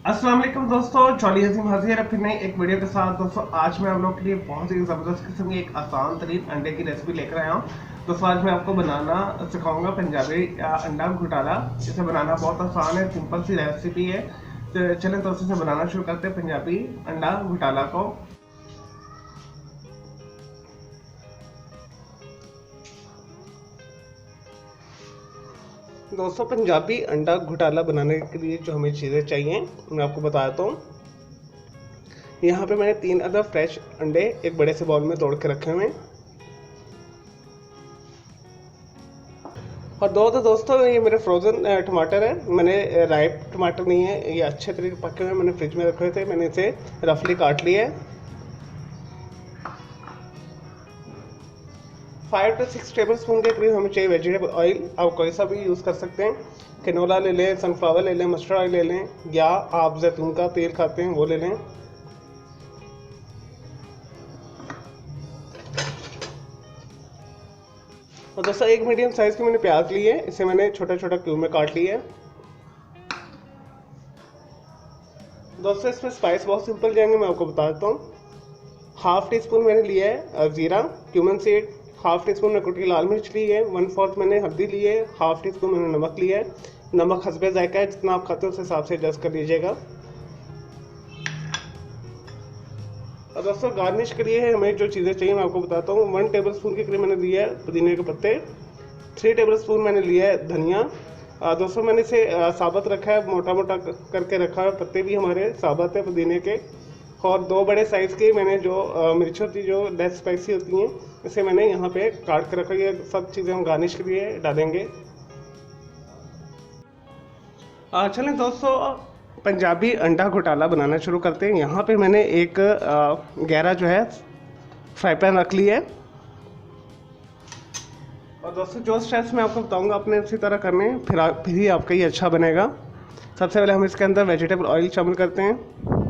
अस्सलाम वालेकुम दोस्तों, चौली हसीम हाजिर है फिर नई एक वीडियो के साथ। दोस्तों आज मैं आप लोग के लिए बहुत ही ज़बरदस्त किस्म की एक आसान तरीन अंडे की रेसिपी लेकर आया हूँ। दोस्तों आज मैं आपको बनाना सिखाऊंगा पंजाबी अंडा घोटाला। इसे बनाना बहुत आसान है, सिंपल सी रेसिपी है। तो चलें दोस्तों इसे बनाना शुरू करते हैं पंजाबी अंडा घोटाला को। दोस्तों पंजाबी अंडा घोटाला बनाने के लिए जो हमें चीज़ें चाहिए मैं आपको बताता हूँ। यहाँ पे मैंने 3 अदर फ्रेश अंडे एक बड़े से बाउल में तोड़ के रखे हुए हैं। और दो तो दोस्तों ये मेरे फ्रोज़न टमाटर है। मैंने राइप टमाटर नहीं है, ये अच्छे तरीके पके हुए मैंने फ्रिज में रखे हुए थे। मैंने इसे रफली काट लिया है। 5 से 6 टेबल स्पून के करीब हमें चाहिए वेजिटेबल ऑयल। आप कोई सा भी यूज़ कर सकते हैं। कैनोला ले लें, सनफ्लावर ले लें, मस्टर्ड ऑयल ले लें, या आप जैतून का तेल खाते हैं वो ले लें। और दोस्तों एक मीडियम साइज़ की मैंने प्याज ली है, इसे मैंने छोटा छोटा क्यूब में काट लिया है। दोस्तों इसमें स्पाइस बहुत सिंपल जाएंगे, मैं आपको बता देता हूँ। हाफ टी स्पून मैंने लिया है ज़ीरा, cumin seed, half tea spoon मैंने कुटी लाल मिर्च ली है, 1/4 मैंने हल्दी ली है, हाफ टी स्पून मैंने नमक लिया है। नमक हस्बे जायका है, जितना आप खाते हो उस हिसाब से एडजस्ट कर लीजिएगा। और दोस्तों गार्निश के लिए हमें जो चीज़ें चाहिए मैं आपको बताता हूँ। 1 टेबल स्पून के करीब मैंने लिया है पुदीने के पत्ते, 3 टेबल स्पून मैंने लिया है धनिया। दोस्तों मैंने इसे साबुत रखा है, मोटा मोटा करके रखा है, पत्ते भी हमारे साबुत है पुदीने के। और 2 बड़े साइज़ के मैंने जो मिर्च होती है जो लेस स्पाइसी होती हैं, इसे मैंने यहाँ पे काट कर रखा है। ये सब चीज़ें हम गार्निश के लिए डालेंगे। चलें दोस्तों पंजाबी अंडा घोटाला बनाना शुरू करते हैं। यहाँ पे मैंने एक गहरा जो है फ्राई पैन रख लिया है। और दोस्तों जो स्टेप्स मैं आपको बताऊंगा अपने उसी तरह करने हैं, फिर ही आपका ये अच्छा बनेगा। सबसे पहले हम इसके अंदर वेजिटेबल ऑयल शामिल करते हैं।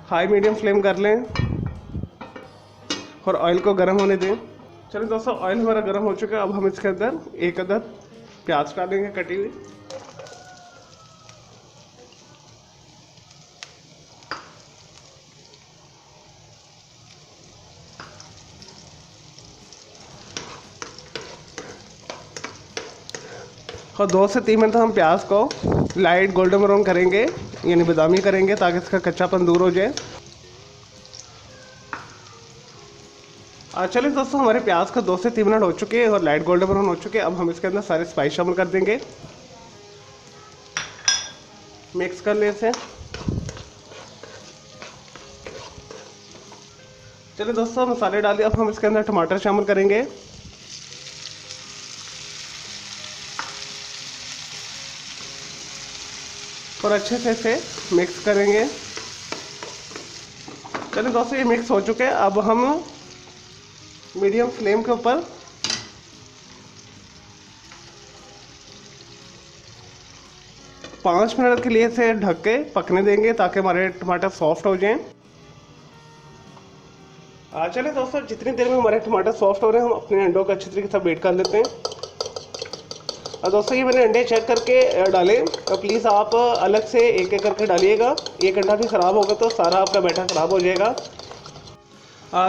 हाई मीडियम फ्लेम कर लें और ऑयल को गर्म होने दें। चलिए दोस्तों ऑयल हमारा गर्म हो चुका है। अब हम इसके अंदर एक अदद प्याज डालेंगे कटी हुई। और 2 से 3 मिनट हम प्याज को लाइट गोल्डन ब्राउन करेंगे, यानी बादामी करेंगे, ताकि इसका कच्चापन दूर हो जाए। चलिए दोस्तों हमारे प्याज का 2 से 3 मिनट हो चुके हैं और लाइट गोल्डन ब्राउन हो चुके हैं। अब हम इसके अंदर सारे स्पाइस शामिल कर देंगे, मिक्स कर ले इसे। चलिए दोस्तों मसाले डाल दिए। अब हम इसके अंदर टमाटर शामिल करेंगे। और अच्छे से इसे मिक्स करेंगे। चलिए दोस्तों ये मिक्स हो चुके हैं। अब हम मीडियम फ्लेम के ऊपर पाँच मिनट के लिए इसे ढक के पकने देंगे, ताकि हमारे टमाटर सॉफ्ट हो जाएं। चलिए दोस्तों जितनी देर में हमारे टमाटर सॉफ्ट हो रहे हैं, हम अपने अंडों को अच्छी तरीके से बीट कर लेते हैं। और दोस्तों ये मैंने अंडे चेक करके डाले, तो प्लीज़ आप अलग से एक एक करके डालिएगा। एक अंडा भी ख़राब होगा तो सारा आपका बैटर ख़राब हो जाएगा।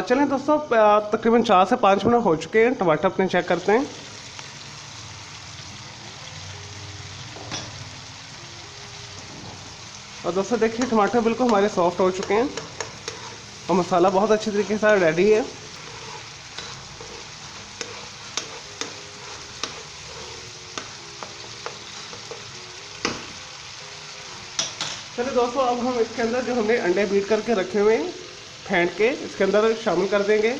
चलें दोस्तों तकरीबन 4 से 5 मिनट हो चुके हैं। टमाटर अपने चेक करते हैं। और दोस्तों देखिए टमाटर बिल्कुल हमारे सॉफ्ट हो चुके हैं और मसाला बहुत अच्छी तरीके से रेडी है। चलिए दोस्तों अब हम इसके अंदर जो हमने अंडे बीट करके रखे हुए हैं फेंट के इसके अंदर शामिल कर देंगे।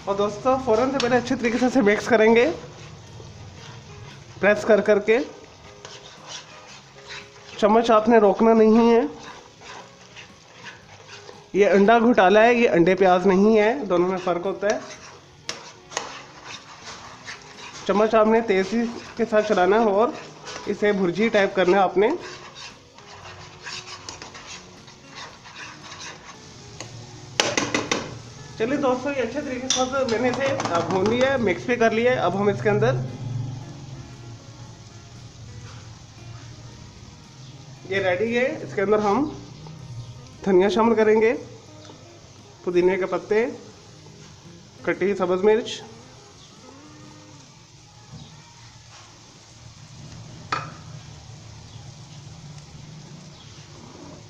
और दोस्तों फ़ौरन से पहले अच्छे तरीके से इसे मिक्स करेंगे, प्रेस कर करके। चम्मच आपने रोकना नहीं है। ये अंडा घोटाला है, ये अंडे प्याज नहीं है, दोनों में फ़र्क होता है। चम्मच आपने तेज़ी के साथ चलाना है और इसे भुर्जी टाइप करना है आपने। चलिए दोस्तों, ये अच्छे तरीके से मैंने इसे भून लिया है, मिक्स भी कर लिया है। अब हम इसके अंदर ये रेडी है, इसके अंदर हम धनिया शामिल करेंगे, पुदीने के पत्ते, कटी हुई सब्ज़ मिर्च,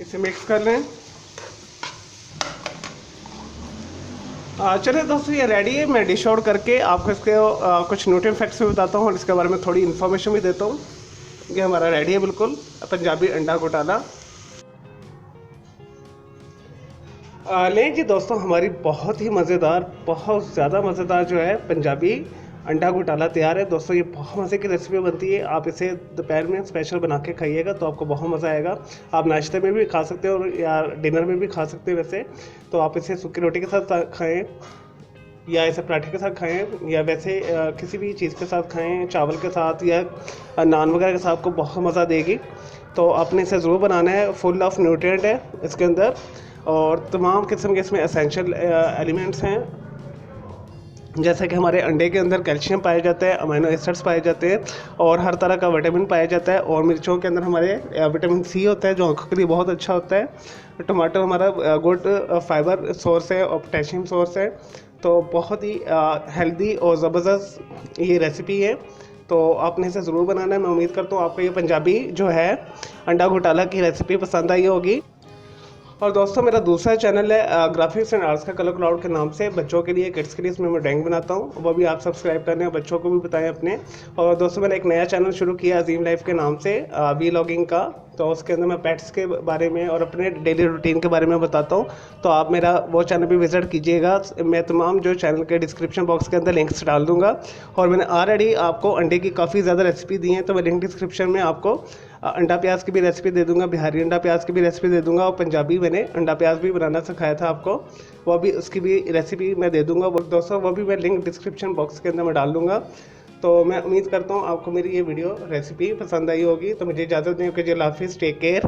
इसे मिक्स कर लें। चलिए दोस्तों, ये रेडी है। मैं डिश आउट करके आपको इसके कुछ न्यूट्रिएंट फैक्ट्स भी बताता हूँ और इसके बारे में थोड़ी इन्फॉर्मेशन भी देता हूँ। ये हमारा रेडी है बिल्कुल पंजाबी अंडा घोटाला। लें जी दोस्तों, हमारी बहुत ही मज़ेदार, बहुत ज़्यादा मज़ेदार जो है पंजाबी अंडा घोटाला तैयार है। दोस्तों ये बहुत मज़े की रेसिपी बनती है। आप इसे दोपहर में स्पेशल बना के खाइएगा तो आपको बहुत मज़ा आएगा। आप नाश्ते में भी खा सकते हो और या डिनर में भी खा सकते हो। वैसे तो आप इसे सूखी रोटी के साथ खाएं या ऐसे पराठे के साथ खाएं या वैसे किसी भी चीज़ के साथ खाएं, चावल के साथ या नान वगैरह के साथ, आपको बहुत मज़ा देगी। तो आपने इसे ज़रूर बनाना है। फुल ऑफ न्यूट्रिएंट है इसके अंदर और तमाम किस्म के इसमें एसेंशियल एलिमेंट्स हैं, जैसे कि हमारे अंडे के अंदर कैल्शियम पाए जाते हैं, अमीनो एसिड्स पाए जाते हैं और हर तरह का विटामिन पाया जाता है। और मिर्चों के अंदर हमारे विटामिन सी होता है जो आंखों के लिए बहुत अच्छा होता है। टमाटर हमारा गुड फाइबर सोर्स है और पोटेशियम सोर्स है। तो बहुत ही हेल्दी और ज़बरदस्त ये रेसिपी है। तो आपने इसे ज़रूर बनाना है। मैं उम्मीद करता हूँ आपको ये पंजाबी जो है अंडा घोटाला की रेसिपी पसंद आई होगी। और दोस्तों मेरा दूसरा चैनल है ग्राफिक्स एंड आर्ट्स का कलर क्लाउड के नाम से, बच्चों के लिए, किड्स के लिए। इसमें मैं ड्राइंग बनाता हूँ, वो भी आप सब्सक्राइब करने और बच्चों को भी बताएं अपने। और दोस्तों मैंने एक नया चैनल शुरू किया अजीम लाइफ के नाम से, वीलॉगिंग का। तो उसके अंदर मैं पेट्स के बारे में और अपने डेली रूटीन के बारे में बताता हूँ। तो आप मेरा वो चैनल भी विज़िट कीजिएगा। मैं तमाम जो चैनल के डिस्क्रिप्शन बॉक्स के अंदर लिंक्स डाल दूँगा। और मैंने ऑलरेडी आपको अंडे की काफ़ी ज़्यादा रेसिपी दी हैं, तो मैं लिंक डिस्क्रिप्शन में आपको अंडा प्याज की भी रेसिपी दे दूंगा, बिहारी अंडा प्याज की भी रेसिपी दे दूंगा और पंजाबी मैंने अंडा प्याज भी बनाना सिखाया था आपको, वो भी उसकी भी रेसिपी मैं दे दूंगा। वो दोस्तों वो भी मैं लिंक डिस्क्रिप्शन बॉक्स के अंदर मैं डाल दूंगा। तो मैं उम्मीद करता हूँ आपको मेरी ये वीडियो रेसिपी पसंद आई होगी। तो मुझे इजाज़त दें कि अल्लाह हाफिज़, टेक केयर।